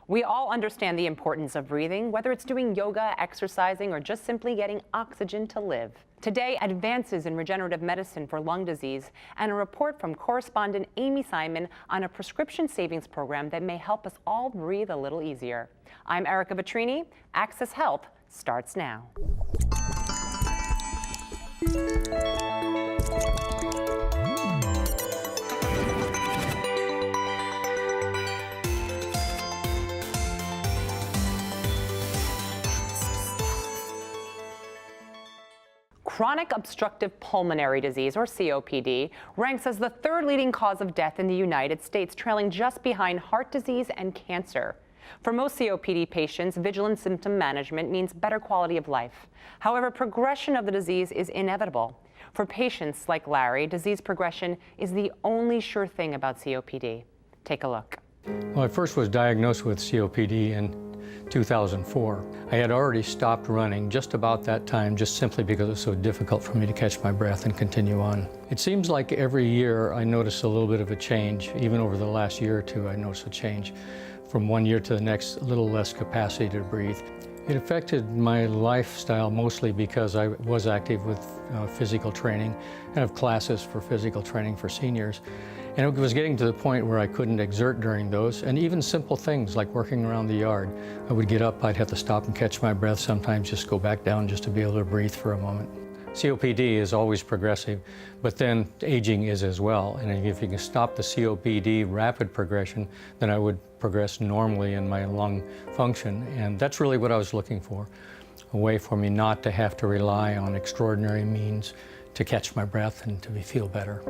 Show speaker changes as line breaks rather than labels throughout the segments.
We all understand the importance of breathing, whether it's doing yoga, exercising, or just simply getting oxygen to live. Today, advances in regenerative medicine for lung disease and a report from correspondent Amy Simon on a prescription savings program that may help us all breathe a little easier. I'm Erica Vetrini. Access Health starts now. Chronic obstructive pulmonary disease, or COPD, ranks as the third leading cause of death in the United States, trailing just behind heart disease and cancer. For most COPD patients, vigilant symptom management means better quality of life. However, progression of the disease is inevitable. For patients like Larry, disease progression is the only sure thing about COPD. Take a look.
Well, I first was diagnosed with COPD in 2004. I had already stopped running just about that time, just simply because it was so difficult for me to catch my breath and continue on. It seems like every year I notice a little bit of a change. Even over the last year or two, I noticed a change. From one year to the next, a little less capacity to breathe. It affected my lifestyle mostly because I was active with physical training and have classes for physical training for seniors. And it was getting to the point where I couldn't exert during those, and even simple things like working around the yard. I would get up, I'd have to stop and catch my breath, sometimes just go back down just to be able to breathe for a moment. COPD is always progressive, but then aging is as well. And if you can stop the COPD rapid progression, then I would progress normally in my lung function. And that's really what I was looking for, a way for me not to have to rely on extraordinary means to catch my breath and to feel better.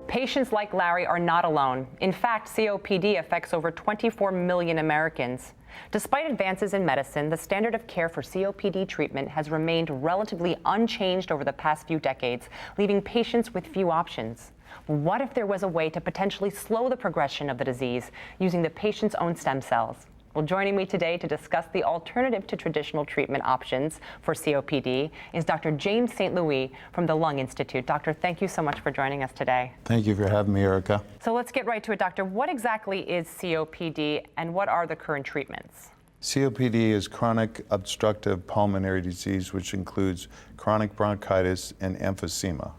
Patients like Larry are not alone. In fact, COPD affects over 24 million Americans. Despite advances in medicine, the standard of care for COPD treatment has remained relatively unchanged over the past few decades, leaving patients with few options. What if there was a way to potentially slow the progression of the disease using the patient's own stem cells? Well, joining me today to discuss the alternative to traditional treatment options for COPD is Dr. James St. Louis from the Lung Institute. Doctor, thank you so much for joining us today.
Thank you for having me, Erica.
So let's get right to it, Doctor. What exactly is COPD and what are the current treatments?
COPD is chronic obstructive pulmonary disease, which includes chronic bronchitis and emphysema.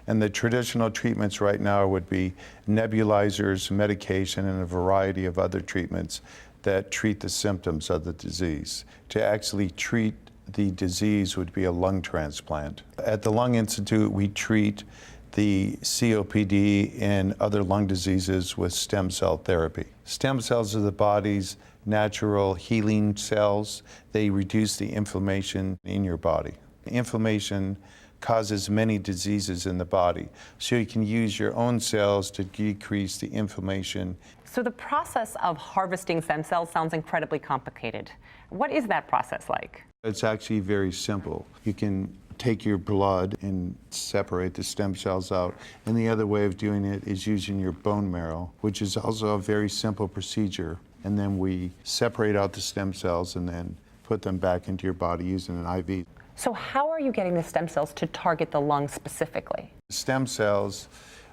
And the traditional treatments right now would be nebulizers, medication, and a variety of other treatments that treat the symptoms of the disease. To actually treat the disease would be a lung transplant. At the Lung Institute, we treat the COPD and other lung diseases with stem cell therapy. Stem cells are the body's natural healing cells. They reduce the inflammation in your body. Inflammation causes many diseases in the body, so you can use your own cells to decrease the inflammation.
So the process of harvesting stem cells sounds incredibly complicated. What is that process like?
It's actually very simple. You can take your blood and separate the stem cells out, and the other way of doing it is using your bone marrow, which is also a very simple procedure. And then we separate out the stem cells and then put them back into your body using an IV.
So how are you getting the stem cells to target the lung specifically?
Stem cells,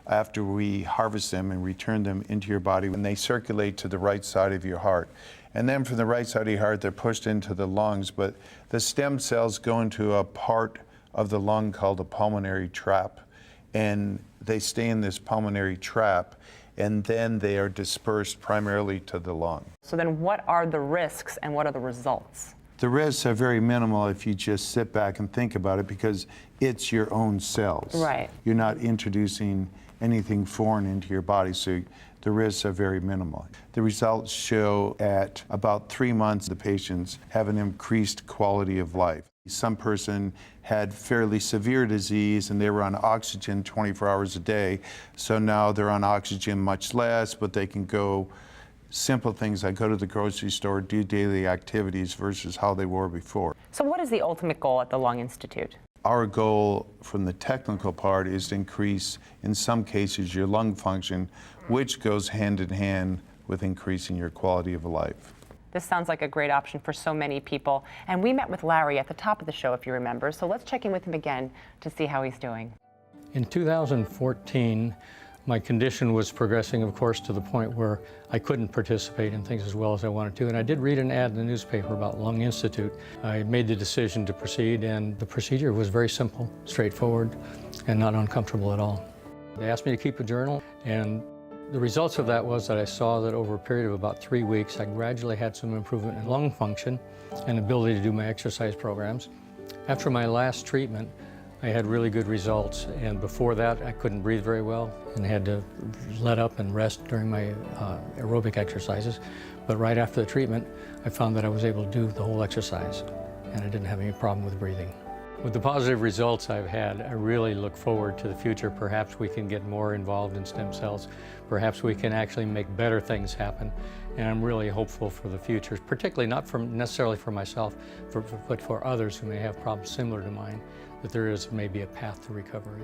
after we harvest them and return them into your body, when they circulate to the right side of your heart. And then from the right side of your heart, they're pushed into the lungs, but the stem cells go into a part of the lung called the pulmonary trap, and they stay in this pulmonary trap, and then they are dispersed primarily to the lung.
So then what are the risks and what are the results?
The risks are very minimal if you just sit back and think about it, because it's your own cells.
Right.
You're not introducing anything foreign into your body, so the risks are very minimal. The results show at about 3 months, the patients have an increased quality of life. Some person had fairly severe disease and they were on oxygen 24 hours a day, so now they're on oxygen much less, but they can go simple things like go to the grocery store, do daily activities versus how they were before.
So what is the ultimate goal at the Lung Institute?
Our goal from the technical part is to increase, in some cases, your lung function, which goes hand in hand with increasing your quality of life.
This sounds like a great option for so many people. And we met with Larry at the top of the show, if you remember, so let's check in with him again to see how he's doing.
In 2014, My condition was progressing, of course, to the point where I couldn't participate in things as well as I wanted to. And I did read an ad in the newspaper about Lung Institute. I made the decision to proceed, and the procedure was very simple, straightforward, and not uncomfortable at all. They asked me to keep a journal, and the results of that was that I saw that over a period of about 3 weeks, I gradually had some improvement in lung function and ability to do my exercise programs. After my last treatment, I had really good results, and before that I couldn't breathe very well and had to let up and rest during my aerobic exercises. But right after the treatment, I found that I was able to do the whole exercise, and I didn't have any problem with breathing. With the positive results I've had, I really look forward to the future. Perhaps we can get more involved in stem cells. Perhaps we can actually make better things happen. And I'm really hopeful for the future, particularly not necessarily for myself, but for others who may have problems similar to mine, that there is maybe a path to recovery.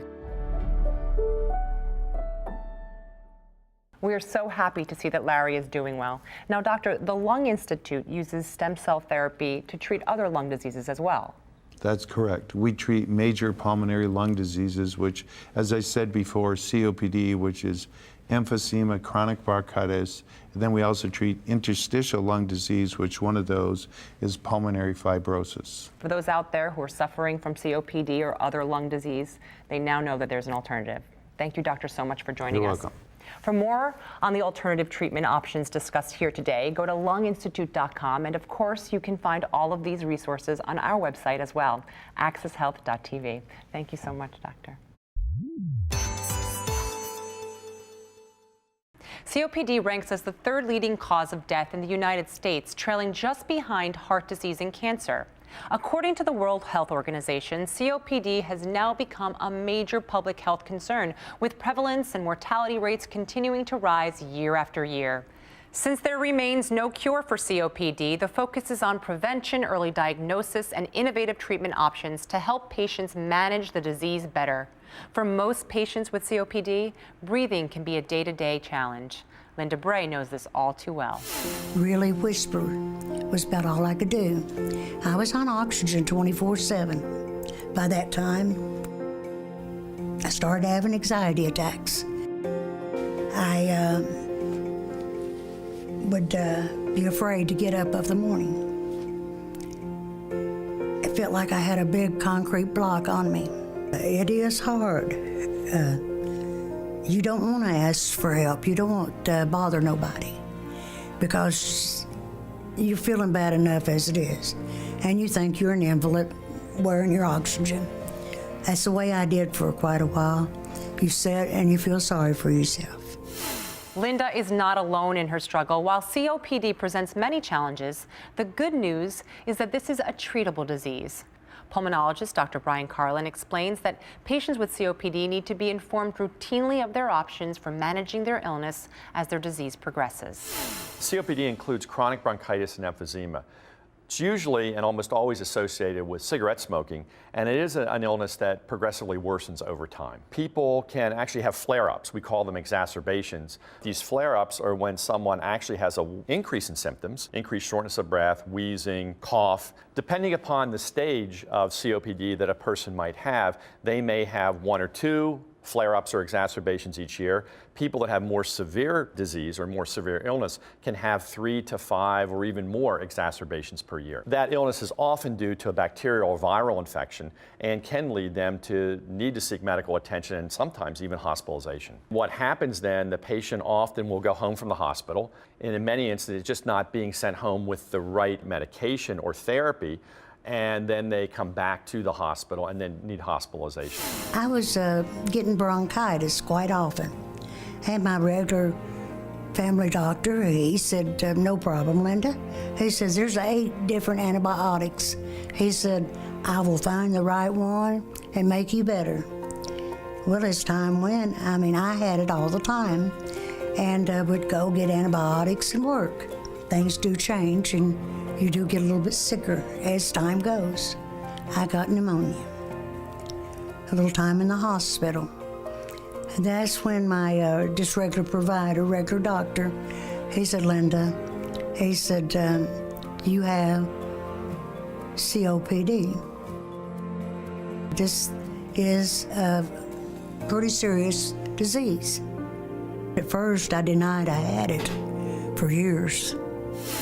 We are so happy to see that Larry is doing well. Now, doctor, the Lung Institute uses stem cell therapy to treat other lung diseases as well.
That's correct. We treat major pulmonary lung diseases, which, as I said before, COPD, which is emphysema, chronic bronchitis, and then we also treat interstitial lung disease, which one of those is pulmonary fibrosis.
For those out there who are suffering from COPD or other lung disease, they now know that there's an alternative. Thank you, doctor, so much for joining
You're
us.
welcome.
For more on the alternative treatment options discussed here today, go to lunginstitute.com, and of course, you can find all of these resources on our website as well, accesshealth.tv. Thank you so much, doctor. COPD ranks as the third leading cause of death in the United States, trailing just behind heart disease and cancer. According to the World Health Organization, COPD has now become a major public health concern, with prevalence and mortality rates continuing to rise year after year. Since there remains no cure for COPD, the focus is on prevention, early diagnosis, and innovative treatment options to help patients manage the disease better. For most patients with COPD, breathing can be a day-to-day challenge. Linda Bray knows this all too well.
Really whisper was about all I could do. I was on oxygen 24/7. By that time, I started having anxiety attacks. I would be afraid to get up of the morning. It felt like I had a big concrete block on me. It is hard. You don't want to ask for help. You don't want to bother nobody because you're feeling bad enough as it is, and you think you're an invalid wearing your oxygen. That's the way I did for quite a while. You sit and you feel sorry for yourself.
Linda is not alone in her struggle. While COPD presents many challenges, the good news is that this is a treatable disease. Pulmonologist Dr. Brian Carlin explains that patients with COPD need to be informed routinely of their options for managing their illness as their disease progresses.
COPD includes chronic bronchitis and emphysema. It's usually and almost always associated with cigarette smoking, and it is an illness that progressively worsens over time. People can actually have flare-ups. We call them exacerbations. These flare-ups are when someone actually has an increase in symptoms, increased shortness of breath, wheezing, cough. Depending upon the stage of COPD that a person might have, they may have 1 or 2 flare-ups or exacerbations each year. People that have more severe disease or more severe illness can have 3 to 5 or even more exacerbations per year. That illness is often due to a bacterial or viral infection and can lead them to need to seek medical attention and sometimes even hospitalization. What happens then, the patient often will go home from the hospital, and in many instances just not being sent home with the right medication or therapy, and then they come back to the hospital and then need hospitalization.
I was getting bronchitis quite often. Had my regular family doctor, he said, no problem, Linda. He says, there's 8 different antibiotics. He said, I will find the right one and make you better. Well, as time went, I had it all the time and would go get antibiotics and work. Things do change and you do get a little bit sicker as time goes. I got pneumonia. A little time in the hospital. And that's when my just regular provider, regular doctor, he said, Linda, he said, you have COPD. This is a pretty serious disease. at first I denied I had it for years.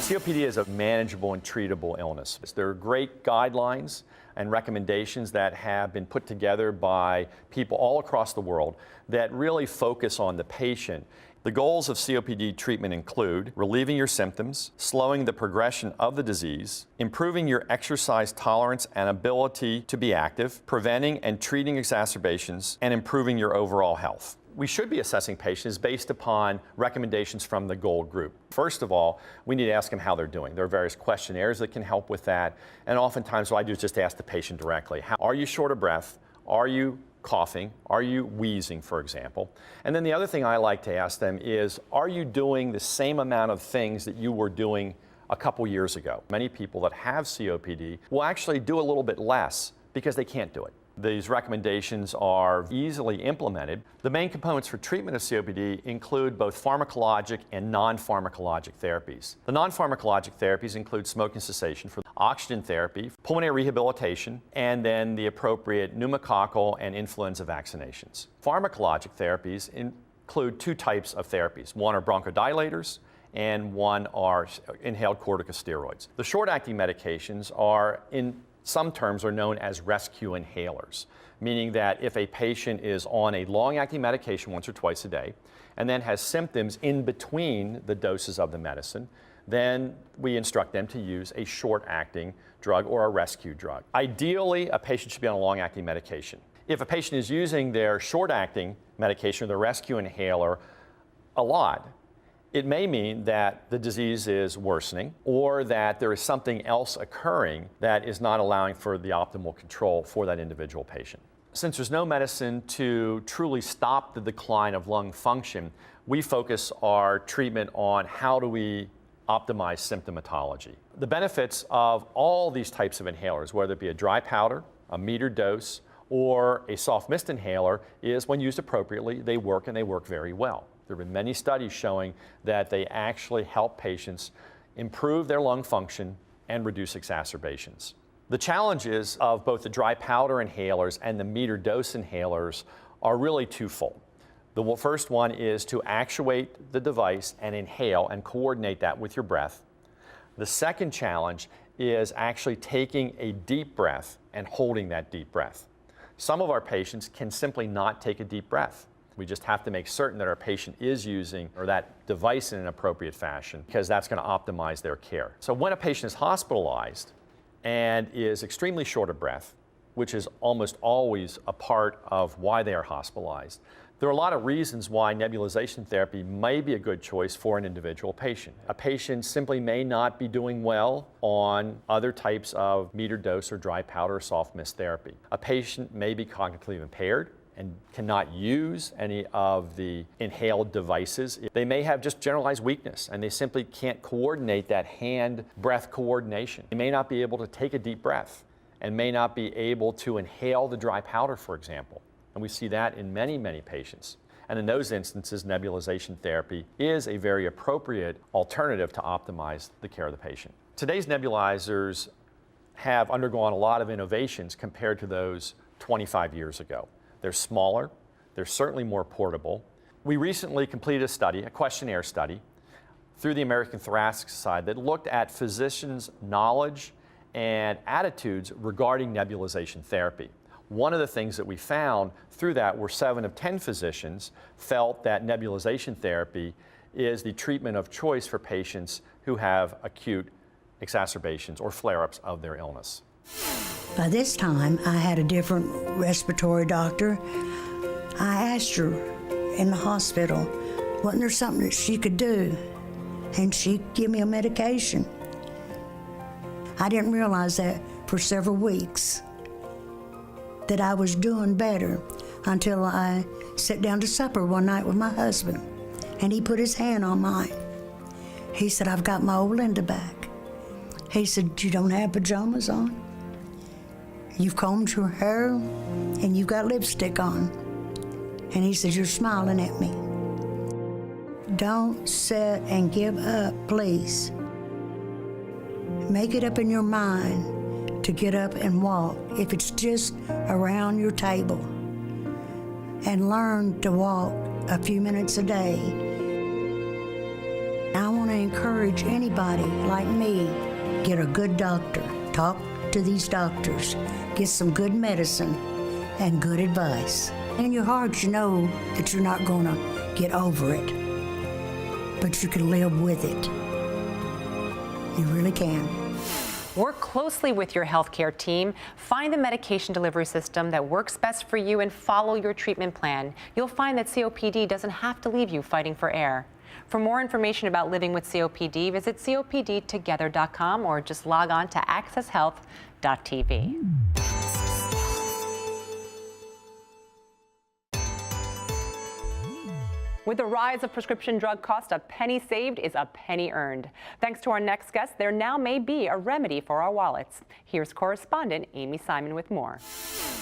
COPD is a manageable and treatable illness. There are great guidelines and recommendations that have been put together by people all across the world that really focus on the patient. The goals of COPD treatment include relieving your symptoms, slowing the progression of the disease, improving your exercise tolerance and ability to be active, preventing and treating exacerbations, and improving your overall health. We should be assessing patients based upon recommendations from the GOLD group. First of all, we need to ask them how they're doing. There are various questionnaires that can help with that. And oftentimes what I do is just ask the patient directly, are you short of breath? Are you coughing? Are you wheezing, for example? And then the other thing I like to ask them is, are you doing the same amount of things that you were doing a couple years ago? Many people that have COPD will actually do a little bit less because they can't do it. These recommendations are easily implemented. The main components for treatment of COPD include both pharmacologic and non-pharmacologic therapies. The non-pharmacologic therapies include smoking cessation, for oxygen therapy, pulmonary rehabilitation, and then the appropriate pneumococcal and influenza vaccinations. Pharmacologic therapies include two types of therapies. One are bronchodilators, and one are inhaled corticosteroids. The short-acting medications are, in some terms, are known as rescue inhalers, meaning that if a patient is on a long-acting medication once or twice a day and then has symptoms in between the doses of the medicine, then we instruct them to use a short-acting drug or a rescue drug. Ideally, a patient should be on a long-acting medication. If a patient is using their short-acting medication or the rescue inhaler a lot, it may mean that the disease is worsening or that there is something else occurring that is not allowing for the optimal control for that individual patient. Since there's no medicine to truly stop the decline of lung function, we focus our treatment on how do we optimize symptomatology. The benefits of all these types of inhalers, whether it be a dry powder, a metered dose, or a soft mist inhaler, is when used appropriately, they work and they work very well. There have been many studies showing that they actually help patients improve their lung function and reduce exacerbations. The challenges of both the dry powder inhalers and the metered dose inhalers are really twofold. The first one is to actuate the device and inhale and coordinate that with your breath. The second challenge is actually taking a deep breath and holding that deep breath. Some of our patients can simply not take a deep breath. We just have to make certain that our patient is using that device in an appropriate fashion, because that's going to optimize their care. So when a patient is hospitalized and is extremely short of breath, which is almost always a part of why they are hospitalized, there are a lot of reasons why nebulization therapy may be a good choice for an individual patient. A patient simply may not be doing well on other types of metered dose or dry powder or soft mist therapy. A patient may be cognitively impaired and cannot use any of the inhaled devices. They may have just generalized weakness and they simply can't coordinate that hand-breath coordination. They may not be able to take a deep breath and may not be able to inhale the dry powder, for example. And we see that in many, many patients. And in those instances, nebulization therapy is a very appropriate alternative to optimize the care of the patient. Today's nebulizers have undergone a lot of innovations compared to those 25 years ago. They're smaller, they're certainly more portable. We recently completed a study, a questionnaire study, through the American Thoracic Society that looked at physicians' knowledge and attitudes regarding nebulization therapy. One of the things that we found through that were 7 of 10 physicians felt that nebulization therapy is the treatment of choice for patients who have acute exacerbations or flare-ups of their illness.
By this time, I had a different respiratory doctor. I asked her in the hospital, wasn't there something that she could do? And she'd give me a medication. I didn't realize that for several weeks, that I was doing better, until I sat down to supper one night with my husband, and he put his hand on mine. He said, I've got my old Linda back. He said, you don't have pajamas on? You've combed your hair, and you've got lipstick on. And he says, you're smiling at me. Don't sit and give up, please. Make it up in your mind to get up and walk, if it's just around your table. And learn to walk a few minutes a day encourage anybody like me, get a good doctor. Talk to these doctors. Get some good medicine and good advice. In your heart, you know that you're not going to get over it, but you can live with it. You really can.
Work closely with your healthcare team. Find the medication delivery system that works best for you and follow your treatment plan. You'll find that COPD doesn't have to leave you fighting for air. For more information about living with COPD, visit copdtogether.com or just log on to accesshealth.tv. With the rise of prescription drug costs, a penny saved is a penny earned. Thanks to our next guest, there now may be a remedy for our wallets. Here's correspondent Amy Simon with more.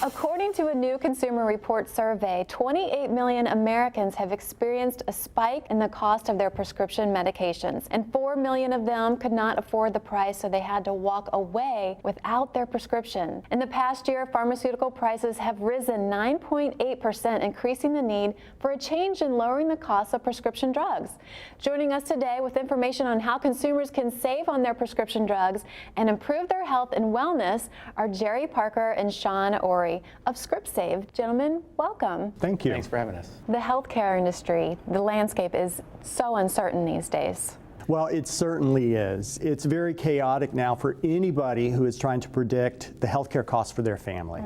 According to a new Consumer Reports survey, 28 million Americans have experienced a spike in the cost of their prescription medications, and 4 million of them could not afford the price, so they had to walk away without their prescription. In the past year, pharmaceutical prices have risen 9.8%, increasing the need for a change in lowering the cost of prescription drugs. Joining us today with information on how consumers can save on their prescription drugs and improve their health and wellness are Jerry Parker and Sean Ori of ScriptSave. Gentlemen, welcome.
Thank you.
Thanks for having us.
The healthcare industry, the landscape is so uncertain these days.
Well, it certainly is. It's very chaotic now for anybody who is trying to predict the healthcare costs for their family.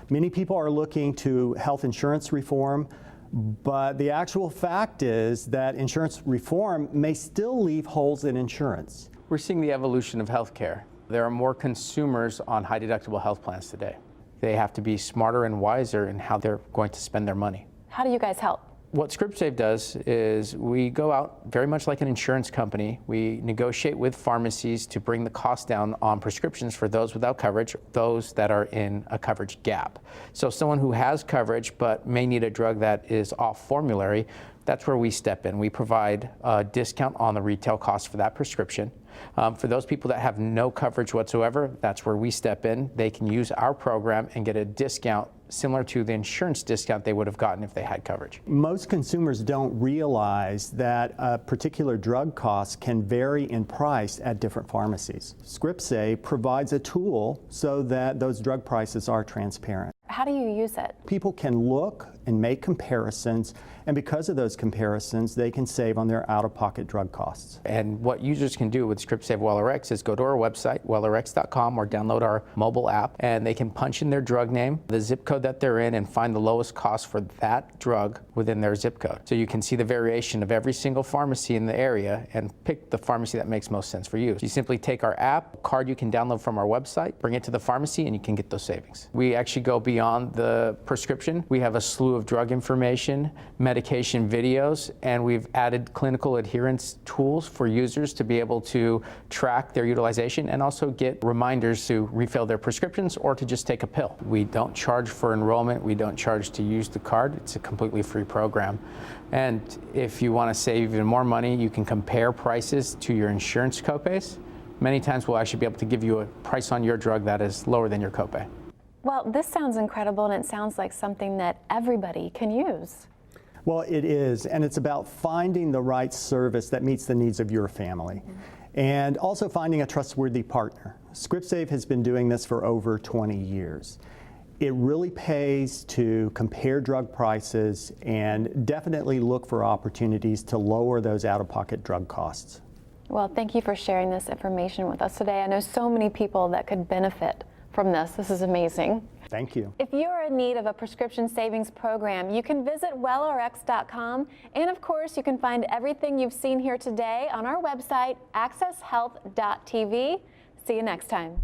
Many people are looking to health insurance reform, but the actual fact is that insurance reform may still leave holes in insurance.
We're seeing the evolution of healthcare. There are more consumers on high deductible health plans today. They have to be smarter and wiser in how they're going to spend their money.
How do you guys help?
What ScriptSave does is we go out very much like an insurance company. We negotiate with pharmacies to bring the cost down on prescriptions for those without coverage, those that are in a coverage gap. So someone who has coverage but may need a drug that is off formulary, that's where we step in. We provide a discount on the retail cost for that prescription. For those people that have no coverage whatsoever, that's where we step in. They can use our program and get a discount similar to the insurance discount they would have gotten if they had coverage.
Most consumers don't realize that a particular drug cost can vary in price at different pharmacies. ScriptSave provides a tool so that those drug prices are transparent.
How do you use it?
People can look and make comparisons, and because of those comparisons, they can save on their out-of-pocket drug costs.
And what users can do with ScriptSave WellRx is go to our website, wellrx.com, or download our mobile app, and they can punch in their drug name, the zip code that they're in, and find the lowest cost for that drug within their zip code. So you can see the variation of every single pharmacy in the area and pick the pharmacy that makes most sense for you. So you simply take our app, a card you can download from our website, bring it to the pharmacy, and you can get those savings. We actually go beyond the prescription. We have a slew of drug information, medication videos, and we've added clinical adherence tools for users to be able to track their utilization and also get reminders to refill their prescriptions or to just take a pill. We don't charge for enrollment. We don't charge to use the card. It's a completely free program. And if you want to save even more money, you can compare prices to your insurance copays. Many times we'll actually be able to give you a price on your drug that is lower than your copay.
Well, this sounds incredible, and it sounds like something that everybody can use.
Well, it is, and it's about finding the right service that meets the needs of your family, and also finding a trustworthy partner. ScriptSave has been doing this for over 20 years. It really pays to compare drug prices and definitely look for opportunities to lower those out-of-pocket drug costs.
Well, thank you for sharing this information with us today. I know so many people that could benefit from this. This is amazing.
Thank you.
If you are in need of a prescription savings program, you can visit WellRx.com, and of course you can find everything you've seen here today on our website, accesshealth.tv. See you next time.